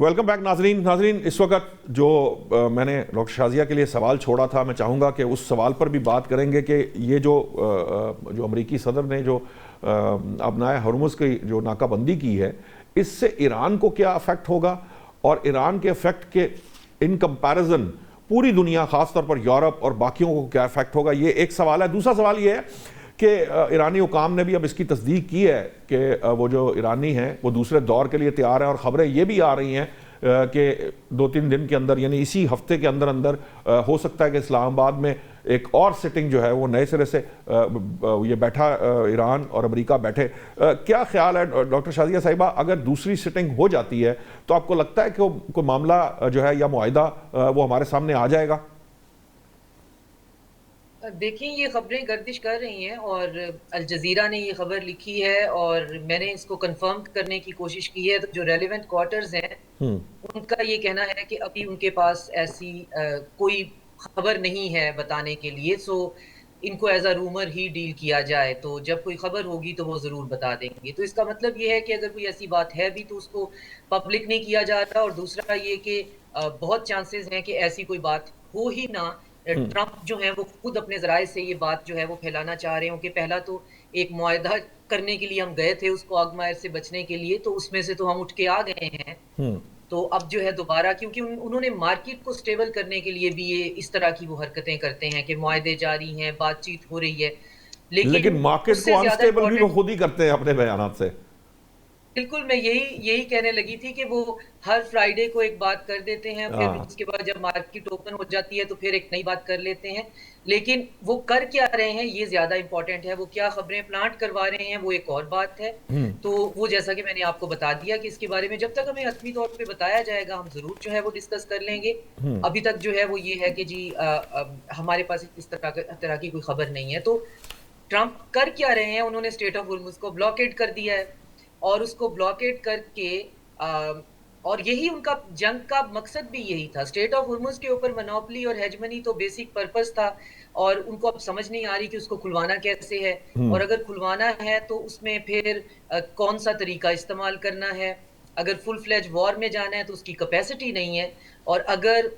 Welcome back नाजरीन। इस वक्त जो मैंने डॉक्टर शाजिया के लिए सवाल छोड़ा था, मैं चाहूँगा कि उस सवाल पर भी बात करेंगे कि ये जो अमरीकी सदर ने जो अपनाए हरमुज़ की जो नाकाबंदी की है, इससे ईरान को क्या अफेक्ट होगा और ईरान के अफेक्ट के इन कंपैरिजन पूरी दुनिया, ख़ासतौर पर यूरोप और बाकियों को क्या इफेक्ट होगा, ये एक सवाल है। दूसरा सवाल ये है कि ईरानी हुकाम ने भी अब इसकी तस्दीक की है कि वो जो ईरानी हैं वो दूसरे दौर के लिए तैयार हैं, और ख़बरें ये भी आ रही हैं कि 2-3 दिन के अंदर, यानी इसी हफ्ते के अंदर अंदर हो सकता है कि इस्लामाबाद में एक और सिटिंग जो है वो नए सिरे से ये बैठा ईरान और अमेरिका बैठे। क्या ख्याल है डॉक्टर शाजिया साहिबा, अगर दूसरी सिटिंग हो जाती है तो आपको लगता है कि कोई मामला जो है या मुआहिदा वो हमारे सामने आ जाएगा? देखिए, ये खबरें गर्दिश कर रही हैं और अल जज़ीरा ने ये खबर लिखी है और मैंने इसको कंफर्म करने की कोशिश की है। तो जो रेलेवेंट क्वार्टर्स हैं, हम्म। उनका ये कहना है कि अभी उनके पास ऐसी कोई खबर नहीं है बताने के लिए, सो इनको as a rumour he deal किया जाए। तो जब कोई खबर होगी तो वो ज़रूर बता देंगे। तो इसका मतलब ये है कि अगर कोई ऐसी बात है भी तो उसको पब्लिक नहीं किया जा रहा, और दूसरा ये कि बहुत चांसेस हैं कि ऐसी कोई बात हो ही ना। हम्म। ट्रंप जो है वो खुद अपने ज़राए से ये बात जो है वो फैलाना चाह रहे हो कि पहला तो एक मुआहदा करने के लिए हम गए थे उसको आगमायर से बचने के लिए, तो उसमें से तो हम उठ के आ गए हैं। हम्म। तो अब जो है दोबारा, क्योंकि उन्होंने मार्केट को स्टेबल करने के लिए भी ये इस तरह की वो हरकतें करते हैं कि मुआहदे जारी हैं, बातचीत हो रही है, लेकिन लेकिन मार्केट को उससे ज़्यादा अनस्टेबल भी वो इम्पोर्टेंट। खुद ही करते हैं अपने बयानात से। बिल्कुल, मैं यही यही कहने लगी थी कि वो हर फ्राइडे को एक बात कर देते हैं, फिर हाँ। उसके बाद जब मार्केट ओपन हो जाती है तो फिर एक नई बात कर लेते हैं। लेकिन वो कर क्या रहे हैं ये ज़्यादा इम्पोर्टेंट है, वो क्या खबरें प्लांट करवा रहे हैं वो एक और बात है। हम्म। तो वो जैसा कि मैंने आपको बता दिया कि इसके बारे में जब तक हमें हतमी तौर पे बताया जाएगा हम ज़रूर जो है वो डिस्कस कर लेंगे। हम्म। अभी तक जो है वो ये है कि जी हमारे पास इस तरह की कोई खबर नहीं है। तो ट्रंप कर क्या रहे हैं, उन्होंने स्ट्रेट ऑफ होर्मुज़ को ब्लॉकेड कर दिया है और उसको ब्लॉकेड करके अ, और यही उनका जंग का मकसद भी यही था। स्ट्रेट ऑफ होर्मुज़ के ऊपर मोनोपोली और हेजेमनी तो बेसिक पर्पस था, और उनको अब समझ नहीं आ रही कि उसको खुलवाना कैसे है, हम्म। और अगर खुलवाना है तो उसमें फिर कौन-सा तरीका इस्तेमाल करना है। अगर फुल फ्लेज वॉर में जाना है तो उसकी कैपेसिटी नहीं है, और अगर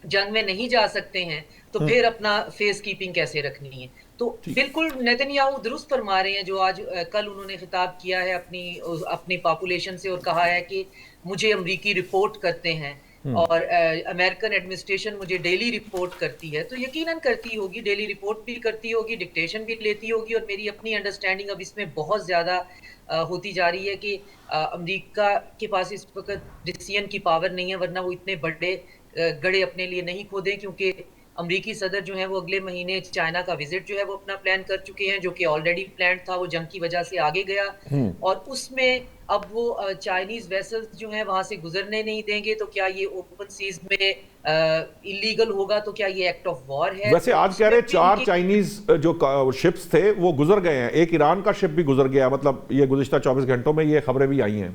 जंग में नहीं जा सकते हैं, तो हम्म। फिर अपना फेस कीपिंग कैसे रखनी है। तो ठीक। बिल्कुल नेतन्याहू दुरुस्त फरमा रहे हैं, जो आज कल उन्होंने खिताब किया है अपनी पॉपुलेशन से और कहा है कि मुझे अमरीकी रिपोर्ट करते हैं हम्म। और अमेरिकन एडमिनिस्ट्रेशन मुझे डेली रिपोर्ट करती है। तो यकीनन करती होगी, डेली रिपोर्ट भी करती होगी, डिक्टेशन भी लेती होगी, और मेरी अपनी अंडरस्टैंडिंग अब इसमें बहुत ज़्यादा होती जा रही है कि अमरीका के पास इस वक़्त डिसीजन की पावर नहीं है, वरना वो इतने बड़े गड़े अपने लिए नहीं खोदें, क्योंकि अमरीकी सदर जो हैं वो अगले महीने चाइना का विज़िट जो है वो अपना प्लान कर चुके हैं, जो कि ऑलरेडी प्लान्ड था, वो जंग की वजह से आगे गया। हम्म। और उसमें अब वो चाइनीज़ वेसल्स जो हैं वहाँ से गुज़रने नहीं देंगे, तो क्या ये ओपन सीज़ में इल्लीगल होगा, तो क्या ये एक्ट ऑफ वॉर है? वैसे तो आज कह उसमें रहे भी 4 उनकी चाइनीज जो शिप्स थे वो गुजर गए हैं, एक ईरान का शिप भी गुजर गया, मतलब ये गुज़िश्ता 24 घंटों में ये खबरें भी आई हैं।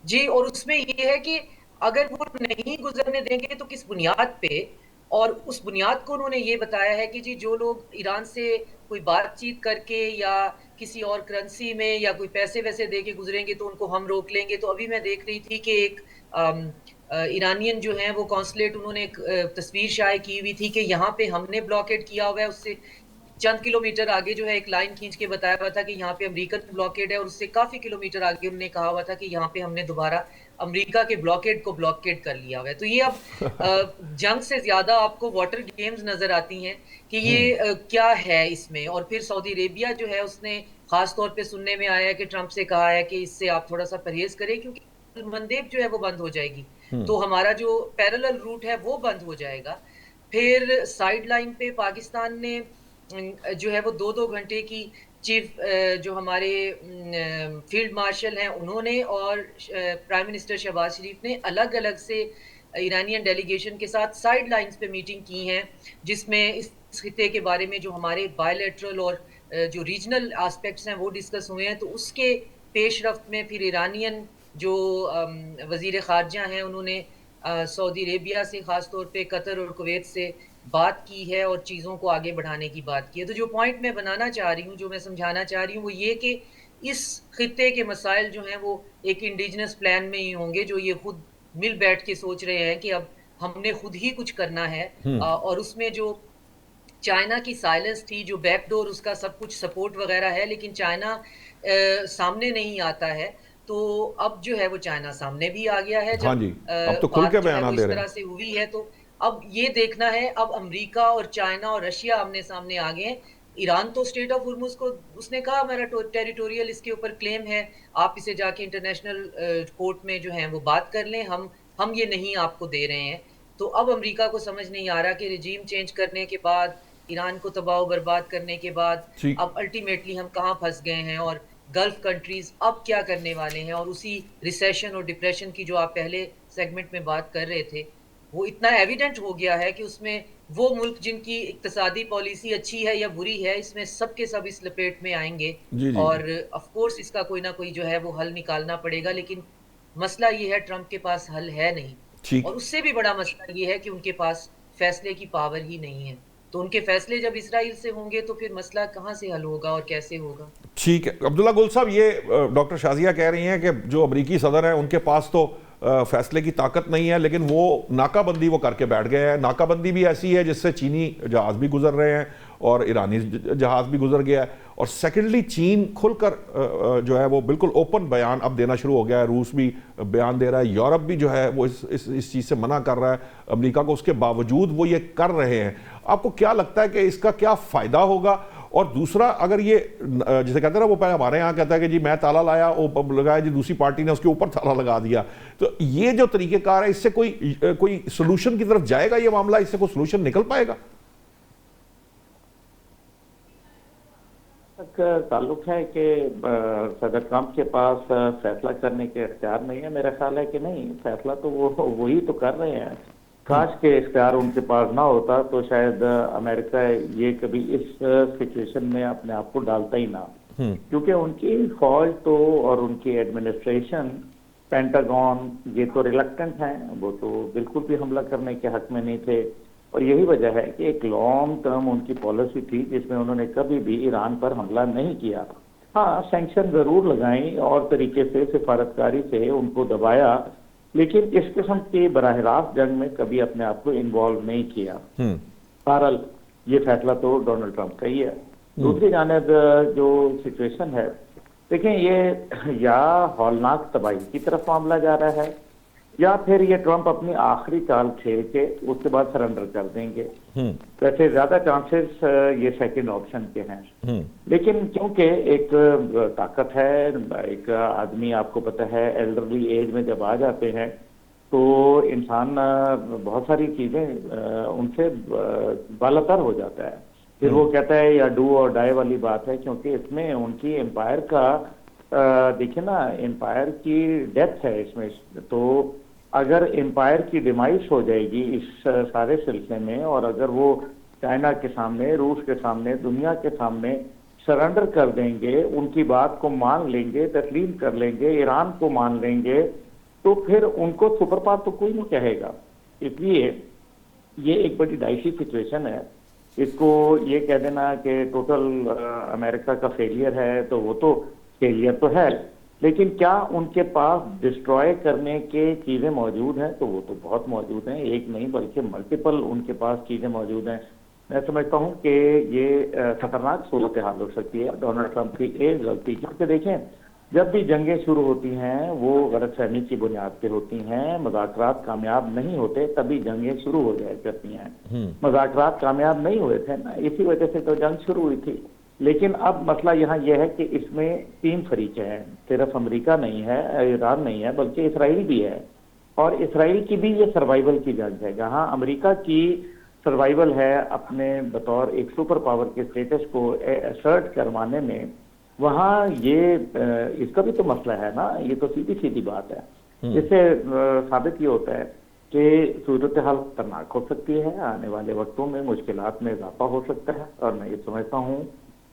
जी, और उसमें ये है कि अगर वो नहीं गुज़रने देंगे तो किस बुनियाद पे? और उस बुनियाद को उन्होंने ये बताया है कि जी जो लोग ईरान से कोई बातचीत करके या किसी और करेंसी में या कोई पैसे-वैसे दे के गुज़रेंगे तो उनको हम रोक लेंगे। तो अभी मैं देख रही थी कि एक ईरानियन जो हैं वो कॉन्सुलेट, उन्होंने एक तस्वीर शाये की हुई थी कि यहाँ पे हमने ब्लॉकेड किया हुआ है, उससे चंद किलोमीटर आगे जो है एक लाइन खींच के बताया हुआ था कि यहाँ पे अमेरिकन ब्लॉकेड है, और उससे काफ़ी किलोमीटर आगे उन्होंने कहा हुआ था कि यहाँ पे हमने दोबारा अमेरिका के ब्लॉकेड को ब्लॉकेड कर लिया हुआ है। तो ये अब जंग से ज़्यादा आपको वाटर गेम्स नज़र आती हैं कि हम्म। ये क्या है इसमें। और फिर सऊदी अरेबिया जो है उसने ख़ास तौर पे सुनने में आया है कि ट्रंप से कहा है कि इससे आप थोड़ा-सा परहेज़ करें, क्योंकि मंदेब जो है वो बंद हो जाएगी। हम्म। तो हमारा जो पैरेलल रूट है वो बंद हो जाएगा। फिर साइड लाइन पे पाकिस्तान ने जो है वो 2-2 घंटे की चीफ जो हमारे फील्ड मार्शल हैं उन्होंने और प्राइम मिनिस्टर शहबाज शरीफ ने अलग-अलग से ईरानियन डेलीगेशन के साथ साइड लाइन्स पे मीटिंग की हैं, जिसमें इस खित्ते के बारे में जो हमारे बायलैटरल और जो रीजनल एस्पेक्ट्स हैं वो डिस्कस हुए हैं। तो उसके पेशरफ्त में फिर ईरानियन जो वज़ीर ख़ारिजा हैं उन्होंने सऊदी अरेबिया से, ख़ास तौर पे कतर और कुवैत से बात की है और चीज़ों को आगे बढ़ाने की बात की है। तो जो पॉइंट मैं बनाना चाह रही हूँ, जो मैं समझाना चाह रही हूँ, वो ये कि इस खित्ते के मसाइल जो हैं वो एक इंडिजिनस प्लान में ही होंगे, जो ये खुद मिल बैठ के सोच रहे हैं कि अब हमने खुद ही कुछ करना है। और उसमें जो चाइना की साइलेंस थी, जो बैकडोर उसका सब कुछ सपोर्ट वगैरह है, लेकिन चाइना सामने नहीं आता है। तो अब जो है वो चाइना सामने भी आ गया है, हाँ जब जी, अब तो खुल बात के जो है वो बयान दे इस रहे तरह हैं। से हुई है, तो अब ये देखना है, अब अमेरिका और चाइना और रशिया आमने-सामने आ गए हैं। ईरान तो स्टेट ऑफ हुर्मुज़ को उसने कहा मेरा टेरिटोरियल इसके ऊपर क्लेम है, आप इसे जाके इंटरनेशनल कोर्ट में जो है वो बात कर लें, हम ये नहीं आपको दे रहे हैं। तो अब अमेरिका को समझ नहीं आ रहा कि रिजीम चेंज करने के बाद, ईरान को तबाह-ओ-बर्बाद करने के बाद, ठीक। अब अल्टीमेटली हम कहाँ फँस गए हैं, और गल्फ कंट्रीज़ अब क्या करने वाले हैं, और उसी रिसेशन और डिप्रेशन की जो आप पहले सेगमेंट में बात कर रहे थे, वो इतना एविडेंट हो गया है कि उसमें वो मुल्क जिनकी इक्तिसादी पॉलिसी अच्छी है या बुरी है, इसमें सब के सब इस लपेट में आएँगे। जी, जी, जी। और ऑफ़ कोर्स इसका कोई ना कोई जो है वो हल निकालना पड़ेगा, लेकिन मसला ये है ट्रंप के पास हल है नहीं। ठीक। और उससे भी बड़ा मसला ये है कि उनके पास फैसले की पावर ही नहीं है। तो उनके फैसले जब इज़राइल से होंगे तो फिर मसला कहाँ से हल होगा और कैसे होगा? ठीक है अब्दुल्ला गुल साहब, ये डॉक्टर शाजिया कह रही हैं कि जो अमरीकी सदर हैं उनके पास तो फैसले की ताकत नहीं है, लेकिन वो नाकाबंदी वो करके बैठ गए हैं। नाकाबंदी भी ऐसी है जिससे चीनी जहाज़ भी गुजर रहे हैं और ईरानी जहाज़ भी गुजर गया है। और सेकेंडली चीन खुलकर जो है वो बिल्कुल ओपन बयान अब देना शुरू हो गया है। रूस भी बयान दे रहा है, यूरोप भी जो है वो इस चीज़ से मना कर रहा है अमेरिका को, उसके बावजूद वो ये कर रहे हैं। आपको क्या लगता है कि इसका क्या फ़ायदा होगा? और दूसरा, अगर ये जैसे कहते हैं ना, वो पहले हमारे यहाँ कहता है कि जी मैं ताला लाया, वो लगाया जी दूसरी पार्टी ने उसके ऊपर ताला लगा दिया, तो ये जो तरीक़ेकार है इससे कोई सोल्यूशन की तरफ जाएगा ये मामला? इससे कोई सोल्यूशन निकल पाएगा? तक ताल्लुक है कि सदर ट्रंप के पास फैसला करने के इख्तियार नहीं है। मेरा ख्याल है कि नहीं, फैसला तो वो वही तो कर रहे हैं। काश के इख्तियार उनके पास ना होता तो शायद अमेरिका ये कभी इस सिचुएशन में अपने आप को डालता ही ना, क्योंकि उनकी फौज तो और उनकी एडमिनिस्ट्रेशन, पेंटागन, ये तो रिलक्टेंट हैं, वो तो बिल्कुल भी हमला करने के हक में नहीं थे। और यही वजह है कि एक लॉन्ग टर्म उनकी पॉलिसी थी जिसमें उन्होंने कभी भी ईरान पर हमला नहीं किया। हाँ, सैंक्शन जरूर लगाई और तरीके से सिफारतकारी से उनको दबाया, लेकिन इस किस्म की बराह रास्त जंग में कभी अपने आप को इन्वॉल्व नहीं किया। बहरहाल ये फैसला तो डोनाल्ड ट्रंप का ही है। दूसरी जानिब जो सिचुएशन है, देखें, ये या हौलनाक तबाही की तरफ मामला जा रहा है, या फिर ये ट्रंप अपनी आखिरी चाल खेल के उसके बाद सरेंडर कर देंगे। वैसे ज्यादा चांसेस ये सेकंड ऑप्शन के हैं, लेकिन क्योंकि एक ताकत है, एक आदमी आपको पता है एल्डरली एज में जब आ जाते हैं तो इंसान बहुत सारी चीजें उनसे बालातर हो जाता है। फिर वो कहता है या डू और डाई वाली बात है, क्योंकि इसमें उनकी एम्पायर का देखिए ना, एम्पायर की डेथ है इसमें। तो अगर एम्पायर की डिमाइस हो जाएगी इस सारे सिलसिले में, और अगर वो चाइना के सामने, रूस के सामने, दुनिया के सामने सरेंडर कर देंगे, उनकी बात को मान लेंगे, तस्लीम कर लेंगे, ईरान को मान लेंगे, तो फिर उनको सुपर पावर तो कोई नहीं कहेगा। इसलिए ये एक बड़ी डाइसी सिचुएशन है। इसको ये कह देना कि टोटल अमेरिका का फेलियर है, तो वो तो फेलियर तो है, लेकिन क्या उनके पास डिस्ट्रॉय करने के चीजें मौजूद हैं? तो वो तो बहुत मौजूद हैं, एक नहीं बल्कि मल्टीपल उनके पास चीजें मौजूद हैं। मैं समझता हूं कि ये खतरनाक सूरत हाल हो सकती है डोनाल्ड ट्रंप की एक गलती, क्योंकि देखें, जब भी जंगें शुरू होती हैं वो गलतफहमी की बुनियाद पे होती हैं, मज़ाकरात कामयाब नहीं होते तभी जंगें शुरू हो जाया करती हैं। मज़ाकरात कामयाब नहीं हुए थे ना, इसी वजह से तो जंग शुरू हुई थी। लेकिन अब मसला यहाँ यह है कि इसमें 3 फरीक हैं, सिर्फ अमेरिका नहीं है, ईरान नहीं है, बल्कि इसराइल भी है। और इसराइल की भी ये सर्वाइवल की जंग है। जहाँ अमेरिका की सर्वाइवल है अपने बतौर एक सुपर पावर के स्टेटस को असर्ट करवाने में, वहाँ ये इसका भी तो मसला है ना, ये तो सीधी सीधी बात है। इससे साबित ये होता है कि सूरत हाल खतरनाक हो सकती है, आने वाले वक्तों में मुश्किलात में इजाफा हो सकता है, और मैं ये समझता हूँ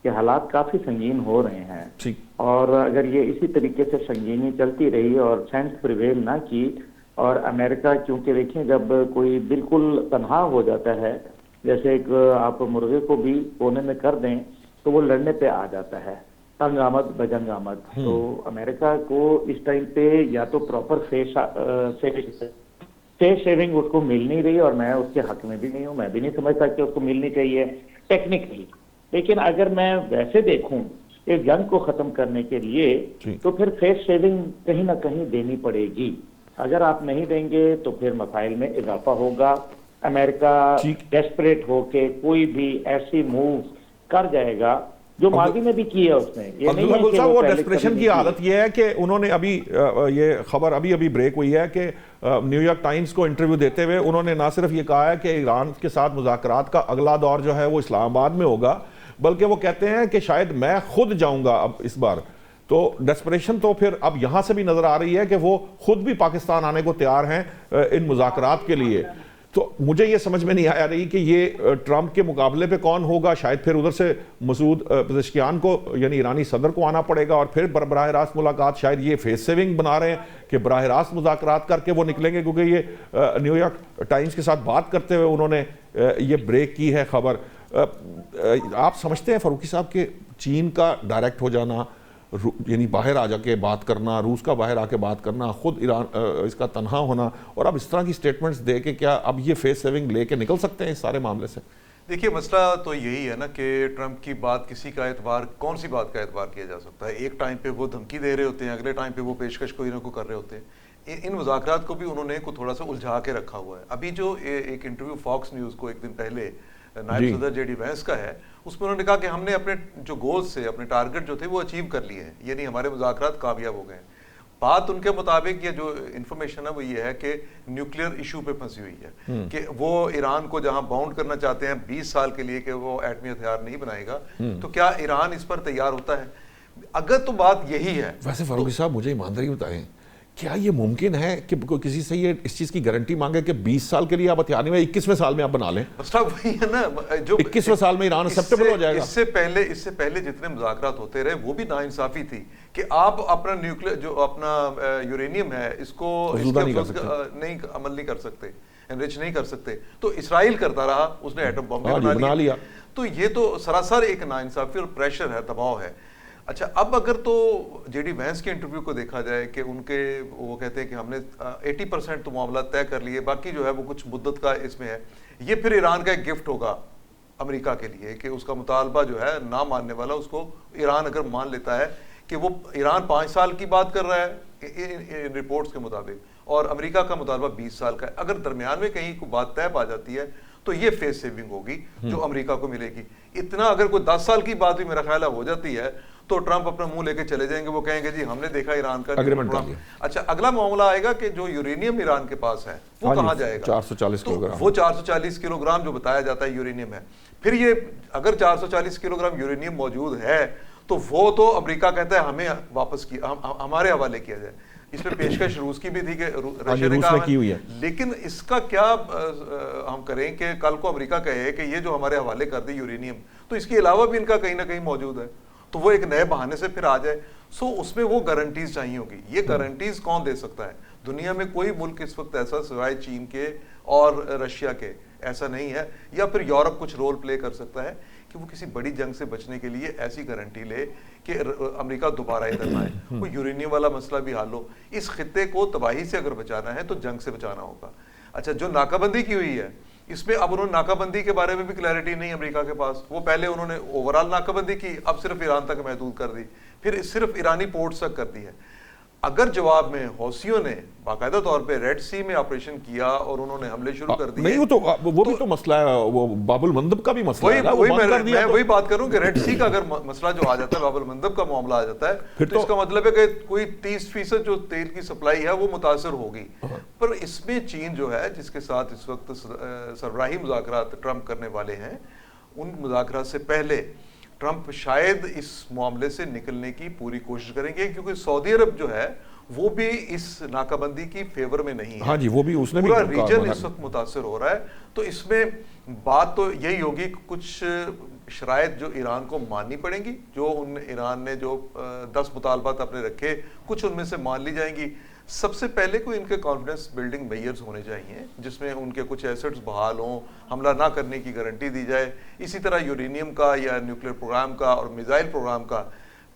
कि हालात काफी संगीन हो रहे हैं। और अगर ये इसी तरीके से संगीनी चलती रही और सेंस प्रिवेल ना की, और अमेरिका, क्योंकि देखें जब कोई बिल्कुल तनहा हो जाता है, जैसे एक आप मुर्गे को भी कोने में कर दें तो वो लड़ने पे आ जाता है। तंग आमद बजंग आमद। तो अमेरिका को इस टाइम पे या तो प्रॉपर फेस शेविंग उसको मिल नहीं रही, और मैं उसके हक में भी नहीं हूँ, मैं भी नहीं समझता कि उसको मिलनी चाहिए टेक्निकली। लेकिन अगर मैं वैसे देखूं इस जंग को खत्म करने के लिए, तो फिर फेस शेविंग कहीं ना कहीं देनी पड़ेगी। अगर आप नहीं देंगे तो फिर मसाइल में इजाफा होगा। अमेरिका डेस्परेट होके कोई भी ऐसी मूव कर जाएगा जो माजी में भी की है उसने। ये नहीं है कि वो डेस्परेशन की हालत ये है कि उन्होंने अभी ये खबर अभी ब्रेक हुई है कि न्यूयॉर्क टाइम्स को इंटरव्यू देते हुए उन्होंने ना सिर्फ ये कहा है कि ईरान के साथ मुज़ाकरात का अगला दौर जो है वो इस्लामाबाद में होगा, बल्कि वो कहते हैं कि शायद मैं खुद जाऊंगा अब इस बार। तो डेस्परेशन तो फिर अब यहां से भी नजर आ रही है कि वो खुद भी पाकिस्तान आने को तैयार हैं इन मुज़ाकरात के लिए। तो मुझे ये समझ में नहीं आया रही कि ये ट्रंप के मुकाबले पे कौन होगा। शायद फिर उधर से मसूद पेज़ेश्कियान को यानी ईरानी सदर को आना पड़ेगा और फिर बराह रास्त मुलाकात। शायद ये फेस सेविंग बना रहे हैं कि बराह रास्त मुज़ाकरात करके वो निकलेंगे, क्योंकि ये न्यूयॉर्क टाइम्स के साथ बात करते हुए उन्होंने ये ब्रेक की है खबर। आप समझते हैं फ़ारूकी साहब कि चीन का डायरेक्ट हो जाना, यानी बाहर आ जाके बात करना, रूस का बाहर आके बात करना, खुद ईरान इसका तनहा होना, और अब इस तरह की स्टेटमेंट्स दे के क्या अब ये फेस सेविंग लेके निकल सकते हैं इस सारे मामले से? देखिए, मसला तो यही है ना कि ट्रंप की बात किसी का एतबार, कौन सी बात का एतबार किया जा सकता है? एक टाइम पे वो धमकी दे रहे होते हैं, अगले टाइम पे वो पेशकश कोई ना कोई कर रहे होते हैं। इन मुज़ाकरात को भी उन्होंने को थोड़ा सा उलझा के रखा हुआ है। अभी जो एक इंटरव्यू फॉक्स न्यूज़ को एक दिन पहले नायब सदर जेडी वैंस का है, उसमें उन्होंने कहा कि हमने अपने जो गोल्स से, अपने टारगेट जो थे वो अचीव कर लिए हैं, यानी हमारे मुज़ाकरात कामयाब हो गए। बात उनके मुताबिक ये जो इन्फॉर्मेशन है वो ये है कि न्यूक्लियर इशू पे फंसी हुई है कि वो ईरान को जहां बाउंड करना चाहते हैं 20 साल के लिए कि वो एटमी हथियार नहीं बनाएगा, तो क्या ईरान इस पर तैयार होता है? अगर तो बात यही है। वैसे फारूकी साहब मुझे ईमानदारी बताएं, क्या ये मुमकिन है कि कोई किसी से ये इस चीज की गारंटी मांगे कि 20 साल के लिए आप हथियार नहीं, 21वें साल में आप बना लें? वही है ना, जो 21वें साल में ईरान एक्सेप्टेबल हो जाएगा। इससे पहले जितने मुज़ाकरात होते रहे वो भी नाइंसाफी थी कि आप अपना न्यूक्लियर जो अपना यूरेनियम है इसको नहीं अमल नहीं कर सकते, एनरिच नहीं कर सकते। तो इसराइल करता रहा, उसने एटम बम बना लिया। तो ये तो सरासर एक नाइंसाफी और प्रेशर है, दबाव है। अच्छा, अब अगर तो जेडी वैंस के इंटरव्यू को देखा जाए कि वो कहते हैं कि हमने 80% तो मामला तय कर लिए, बाकी जो है वो कुछ मुद्दत का इसमें है। ये फिर ईरान का एक गिफ्ट होगा अमेरिका के लिए कि उसका मुतालबा जो है ना मानने वाला, उसको ईरान अगर मान लेता है कि वो ईरान 5 साल की बात कर रहा है इन रिपोर्ट्स के मुताबिक, और अमेरिका का मुतालबा 20 साल का है, अगर दरमियान में कहीं कोई बात तय पा जाती है तो ये फेस सेविंग होगी जो अमेरिका को मिलेगी। इतना अगर कोई 10 साल की बात भी मेरा ख्याल हो जाती है तो ट्रंप अपना मुंह लेके चले जाएंगे, वो कहेंगे जी हमने देखा ईरान का एग्रीमेंट कर दिया। अच्छा, अगला मामला आएगा कि जो यूरेनियम ईरान के पास है वो कहाँ जाएगा? 440 किलोग्राम। वो 440 किलोग्राम जो बताया जाता है यूरेनियम है। फिर ये अगर 440 किलोग्राम यूरेनियम मौजूद है तो वो तो अमेरिका कहता है हमें वापस किया, हमारे हवाले किया जाए। इसमें पेशकश रूस की भी थी कि रशिया ने कहा की हुई है। लेकिन इसका क्या हम करें कि कल को अमेरिका कहे कि ये जो हमारे हवाले कर दी यूरेनियम, तो इसके अलावा भी इनका कहीं ना कहीं मौजूद है, तो वो एक नए बहाने से फिर आ जाए। सो उसमें वो गारंटीज चाहिए होगी। ये गारंटीज कौन दे सकता है? दुनिया में कोई मुल्क इस वक्त ऐसा सिवाय चीन के और रशिया के ऐसा नहीं है, या फिर यूरोप कुछ रोल प्ले कर सकता है कि वो किसी बड़ी जंग से बचने के लिए ऐसी गारंटी ले कि अमेरिका दोबारा इधर ना आए, वो यूरेनियम वाला मसला भी हल हो। इस खित्ते को तबाही से अगर बचाना है तो जंग से बचाना होगा। अच्छा, जो नाकाबंदी की हुई है इसमें अब उन्होंने नाकाबंदी के बारे में भी क्लैरिटी नहीं अमेरिका के पास। वो पहले उन्होंने ओवरऑल नाकाबंदी की, अब सिर्फ ईरान तक महदूद कर दी, फिर सिर्फ ईरानी पोर्ट्स तक कर दी है। अगर जवाब में हौसियों ने बाकायदा तौर पे रेड सी में ऑपरेशन किया और उन्होंने हमले शुरू कर दिए, नहीं वो भी तो मसला है, वो बाबुल मंदब का भी मसला है ना, मैं वही बात करूं कि रेड सी का अगर मसला जो आ जाता है, बाबुल मंदब का मामला आ जाता है, फिर तो इसका मतलब है कि कोई 30% जो तेल की सप्लाई है वो मुतासर होगी। पर इसमें चीन जो है, जिसके साथ इस वक्त सरबराही मुज़ाकरात ट्रंप करने वाले हैं, उन मुज़ाकरात से पहले ट्रंप शायद इस मामले से निकलने की पूरी कोशिश करेंगे, क्योंकि सऊदी अरब जो है वो भी इस नाकाबंदी की फेवर में नहीं है। हाँ जी, वो भी उसने पूरा रीजन इस वक्त मुतासर हो रहा है। तो इसमें बात तो यही होगी कि कुछ शराइत जो ईरान को माननी पड़ेंगी, जो ईरान ने जो 10 मुतालबात अपने रखे, कुछ उनमें से मान ली जाएंगी। सबसे पहले कोई इनके कॉन्फिडेंस बिल्डिंग मेजर्स होने चाहिए, जिसमें उनके कुछ एसेट्स बहाल हों, हमला ना करने की गारंटी दी जाए। इसी तरह यूरेनियम का या न्यूक्लियर प्रोग्राम का और मिसाइल प्रोग्राम का,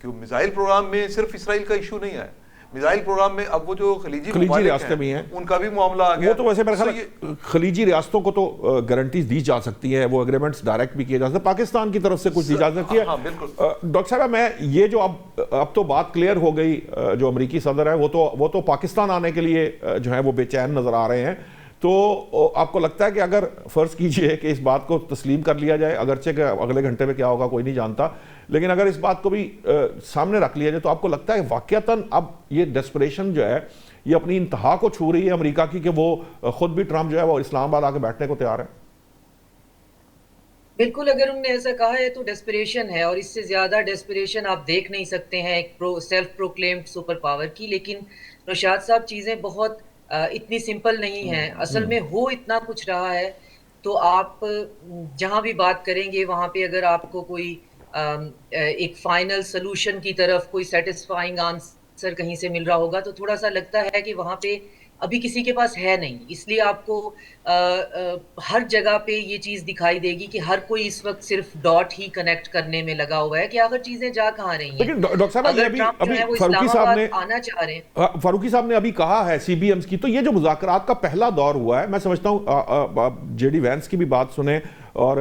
क्यों मिसाइल प्रोग्राम में सिर्फ इसराइल का इशू नहीं है, मिसाइल प्रोग्राम में अब वो जो खलीजी रियासतें भी हैं, उनका भी मामला आ गया। वो तो वैसे मेरे ख्याल खलीजी रियासतों को तो गारंटीज दी जा सकती हैं, वो एग्रीमेंट्स डायरेक्ट भी किए जा सकते हैं, पाकिस्तान की तरफ से कुछ दी जा सकती है। डॉक्टर साहब, मैं ये जो अब तो बात क्लियर हो गई, जो अमेरिकी सदर है वो तो पाकिस्तान आने के लिए जो है वो बेचैन नजर आ रहे हैं, तो आपको लगता है कि अगर फर्ज कीजिए कि इस बात को तस्लीम कर लिया जाए, अगरचे के अगले घंटे में क्या होगा कोई नहीं जानता, लेकिन अगर इस बात को भी सामने रख लिया जाए, तो आपको लगता है वाकयातन अब ये डेस्परेशन जो है ये अपनी इंतहा को छू रही है अमेरिका की, कि वो खुद भी ट्रंप जो है वो इस्लामाबाद आके बैठने को तैयार है? बिल्कुल, अगर उन्होंने ऐसा कहा है तो डेस्परेशन है, और इससे ज्यादा डेस्परेशन आप देख नहीं सकते हैं एक सेल्फ प्रोक्लेम्ड सुपर पावर की। लेकिन नौशाद साहब, चीजें बहुत इतनी सिंपल नहीं है, असल में हो इतना कुछ रहा है। तो आप जहां भी बात करेंगे वहां पे अगर आपको कोई एक फाइनल सोल्यूशन की तरफ कोई सेटिस्फाइंग आंसर कहीं से मिल रहा होगा, तो थोड़ा सा लगता है कि वहां पे अभी किसी के पास है नहीं। इसलिए आपको हर जगह पे ये चीज दिखाई देगी कि हर कोई इस वक्त सिर्फ डॉट ही कनेक्ट करने में लगा हुआ है कि आखिर चीजें जा कहाँ रही हैं। लेकिन डॉक्टर साहब, अगर ट्रंप जो है वो इस्लामाबाद आना चाह रहे हैं, फारूकी साहब ने अभी कहा है CBMs की, तो ये जो मुज़ाकरात का पहला दौर हुआ है, मैं समझता हूँ JD वैंस की भी बात सुने और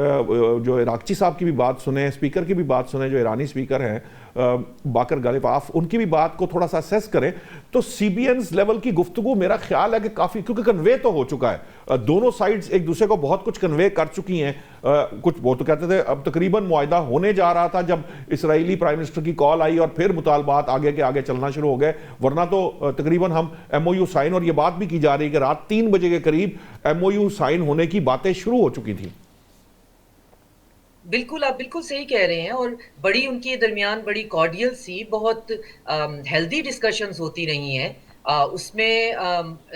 जो इराक़ची साहब की भी बात सुने, स्पीकर की भी बात सुने, जो ईरानी स्पीकर हैं बाकर गालिबाफ, उनकी भी बात को थोड़ा सा असेस करें, तो CBMs लेवल की गुफ्तगू मेरा ख्याल है कि काफ़ी, क्योंकि कन्वे तो हो चुका है, दोनों साइड्स एक दूसरे को बहुत कुछ कन्वे कर चुकी हैं। कुछ वो तो कहते थे अब तकरीबन मुआहिदा होने जा रहा था जब इसराइली प्राइम मिनिस्टर की कॉल आई और फिर मुतालबात आगे के आगे चलना शुरू हो गए, वरना तो तकरीबन हम MOU साइन, और ये बात भी की जा रही है कि रात 3 बजे के करीब MOU साइन होने की बातें शुरू हो चुकी थी। बिल्कुल, आप बिल्कुल सही कह रहे हैं, और बड़ी उनके दरमियान बड़ी कॉर्डियल सी बहुत हेल्दी डिस्कशंस होती रही हैं। उसमें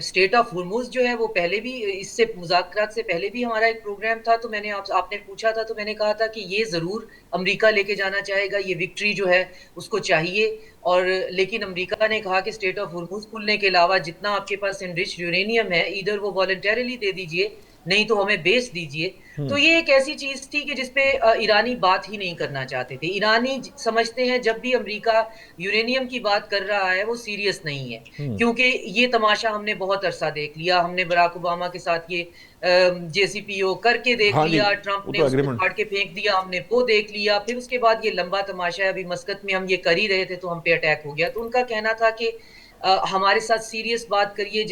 स्टेट ऑफ हुर्मुज़ जो है वो पहले भी, इससे मुज़ाकरात से पहले भी हमारा एक प्रोग्राम था, तो मैंने आपने पूछा था तो मैंने कहा था कि ये ज़रूर अमेरिका लेके जाना चाहेगा, ये विक्ट्री जो है उसको चाहिए। और लेकिन अमेरिका ने कहा कि स्टेट ऑफ हुर्मुज़ खुलने के अलावा जितना आपके पास एनरिच्ड यूरेनियम है, इधर वो वॉलंटरीली दे दीजिए, नहीं तो हमें बेच दीजिए। तो ये एक ऐसी चीज थी कि जिसपे ईरानी बात ही नहीं करना चाहते थे। ईरानी समझते हैं जब भी अमेरिका यूरेनियम की बात कर रहा है वो सीरियस नहीं है, क्योंकि ये तमाशा हमने बहुत अरसा देख लिया। हमने बराक ओबामा के साथ ये JCPO करके देख लिया, ट्रंप ने उसको फाड़ के फेंक दिया, हमने वो देख लिया, फिर उसके बाद ये लंबा तमाशा है। अभी मस्कत में हम ये कर ही रहे थे तो हम पे अटैक हो गया। तो उनका कहना था कि हमारे साथ सीरियस बात करिए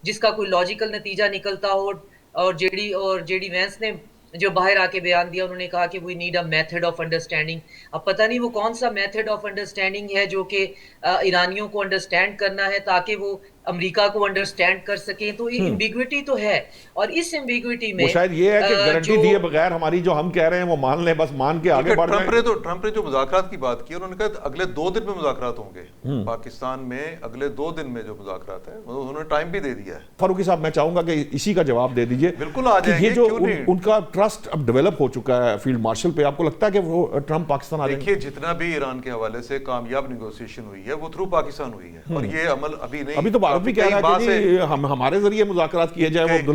जिसका कोई लॉजिकल नतीजा निकलता हो। और जेडी वैंस ने जो बाहर आके बयान दिया, उन्होंने कहा कि we need a method of understanding. अब पता नहीं वो कौन सा मेथड ऑफ अंडरस्टैंडिंग है जो कि ईरानियों को अंडरस्टैंड करना है ताकि वो अमेरिका को अंडरस्टैंड कर सकें। तो ये एम्बिग्विटी तो है, और इस एम्बिग्विटी में शायद ये है कि गारंटी दिए बगैर हमारी जो हम कह रहे हैं वो मान लें, बस मान के आगे बढ़ जाएं। ट्रंप ने जो मुज़ाकरात की बात की, उन्होंने कहा अगले 2 दिन में मुज़ाकरात होंगे पाकिस्तान में, अगले 2 दिन में जो मुज़ाकरात है उन्होंने टाइम भी दे दिया है। फारूकी साहब, मैं चाहूंगा कि इसी का जवाब दे दीजिए। बिल्कुल आ जाएंगे, ये जो उनका ट्रस्ट अब डेवलप हो चुका है फील्ड मार्शल पे, आपको लगता है कि वो ट्रंप पाकिस्तान आ जाएंगे? देखिए, जितना भी ईरान के हवाले से कामयाब नेगोशिएशन हुई है वो थ्रू पाकिस्तान हुई है, और ये अमल अभी नहीं। अभी तो भारत भी कह रहा है कि हमारे जरिए मुज़ाकरात किए जाए। वो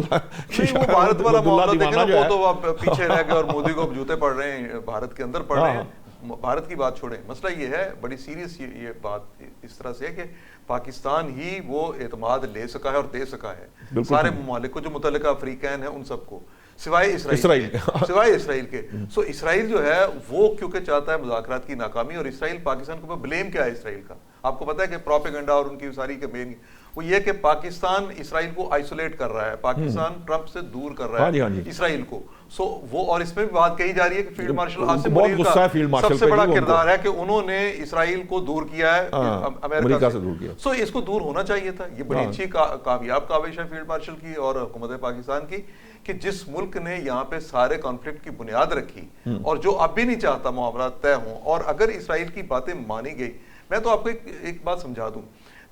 भारत वाला मामला देखें, वो तो पीछे रह गए और मोदी को जूते पड़ रहे हैं, भारत के अंदर पड़ रहे हैं। भारत की बात छोड़ें, मसला ये है, बड़ी सीरियस ये बात इस तरह से है कि पाकिस्तान ही वो एतमाद ले सका है और दे सका है सारे ममालिक को, जो मुतल्लिका अफ्रीकैन है उन सबको, सिवाय इसराइल के। सो इसराइल जो है वो क्योंकि चाहता है मुज़ाकरात की नाकामी, और इसराइल पाकिस्तान को ब्लेम क्या है इसराइल का, आपको पता है कि प्रोपेगेंडा और उनकी सारी कैंपेन वो ये कि पाकिस्तान इसराइल को आइसोलेट कर रहा है, पाकिस्तान ट्रंप से दूर कर रहा है इसराइल को। सो वो, और इसमें भी बात कही जा रही है कि फील्ड मार्शल आसिम मुनीर का सबसे बड़ा किरदार है कि उन्होंने इसराइल को दूर किया है अमेरिका से दूर किया। सो इसको दूर होना चाहिए था। ये बड़ी अच्छी कामयाब काविश है फील्ड मार्शल की और हुकूमत पाकिस्तान की, कि जिस मुल्क ने यहाँ पे सारे कॉन्फ्लिक्ट की बुनियाद रखी और जो अब भी नहीं चाहता मामला तय हों, और अगर इसराइल की बातें मानी गई, मैं तो आपको एक बात समझा दूं,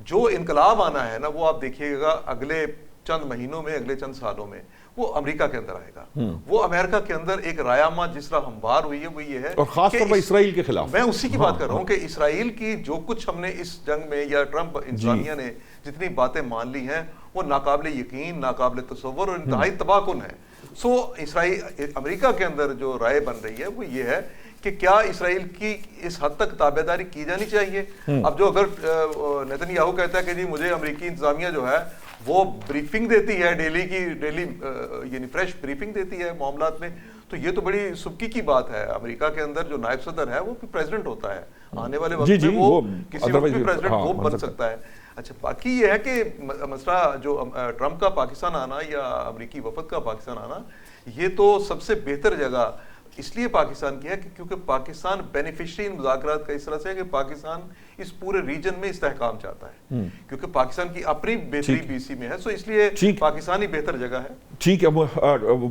जो इनकलाब आना है ना, वो आप देखिएगा अगले चंद महीनों में, अगले चंद सालों में वो अमेरिका के अंदर आएगा। वो अमेरिका के अंदर एक रायामा जिस तरह हमवार हुई है वो ये है, और खास तौर पर इसराइल के खिलाफ। मैं उसी की बात कर रहा हूँ कि इसराइल की जो कुछ हमने इस जंग में, या ट्रंप इंसानिया ने जितनी बातें मान ली हैं, वो नाकाबिले यकीन, नाकाबिले तसव्वुर और इंतहाई तबाहकुन है। सो इसराइल, अमेरिका के अंदर जो राय बन रही है वो ये है कि क्या इसराइल की इस हद तक ताबेदारी की जानी चाहिए। अब जो अगर नेतन्याहू कहता है कि जी मुझे अमेरिकी इंतजामिया जो है वो ब्रीफिंग देती है, डेली यानी फ्रेश ब्रीफिंग देती है मामलात में, तो ये तो बड़ी सुबकी की बात है। अमरीका के अंदर जो नायब सदर है वो प्रेसिडेंट होता है, आने वाले वक्त में वो किसी वक्त भी प्रेसिडेंट वो बन सकता है। अच्छा, बाकी ये है कि मसला जो ट्रंप का पाकिस्तान आना या अमेरिकी वफद का पाकिस्तान आना, ये तो सबसे बेहतर जगह इसलिए पाकिस्तान की है कि क्योंकि पाकिस्तान बेनिफिशियरी इन मुज़ाकरात का इस तरह से है कि पाकिस्तान इस पूरे रीजन में इस्तेहकाम चाहता है, क्योंकि पाकिस्तान की अपनी बेहतरी बीसी में है, सो इसलिए पाकिस्तान ही बेहतर जगह है। ठीक है,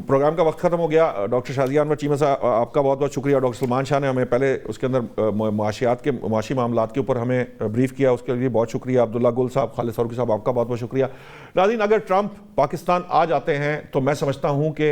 प्रोग्राम का वक्त खत्म हो गया। डॉक्टर शाजिया अनवर चीमा साहब, आपका बहुत बहुत शुक्रिया। डॉक्टर सलमान शाह ने हमें पहले उसके अंदर मुआशी मामलात के ऊपर हमें ब्रीफ किया, उसके लिए बहुत शुक्रिया। अब्दुल्ला गुल साहब, खालिद फारूकी साहब, आपका बहुत बहुत शुक्रिया। नाज़रीन, अगर ट्रंप पाकिस्तान आ जाते हैं तो मैं समझता हूँ कि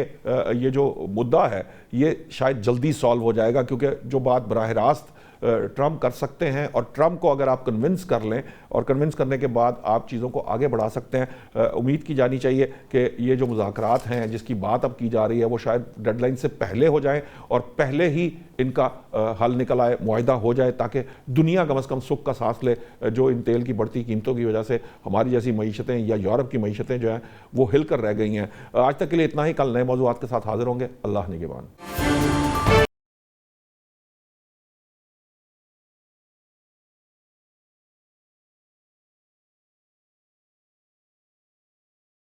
ये जो मुद्दा है ये शायद जल्दी सॉल्व हो जाएगा, क्योंकि जो बात बराह रास्त ट्रंप कर सकते हैं, और ट्रंप को अगर आप कन्विंस कर लें और कन्विंस करने के बाद आप चीज़ों को आगे बढ़ा सकते हैं। उम्मीद की जानी चाहिए कि ये जो मुज़ाकरात हैं जिसकी बात अब की जा रही है वो शायद डेडलाइन से पहले हो जाएं और पहले ही इनका हल निकल आए, मुआहिदा हो जाए, ताकि दुनिया कम से कम सुख का सांस ले। जो इन तेल की बढ़ती कीमतों की वजह से हमारी जैसी मईशतें या यूरोप की मईशतें जो हैं वो हिल कर रह गई हैं। आज तक के लिए इतना ही। कल नए मौज़ूआत के साथ हाजिर होंगे। अल्लाह निगहबान।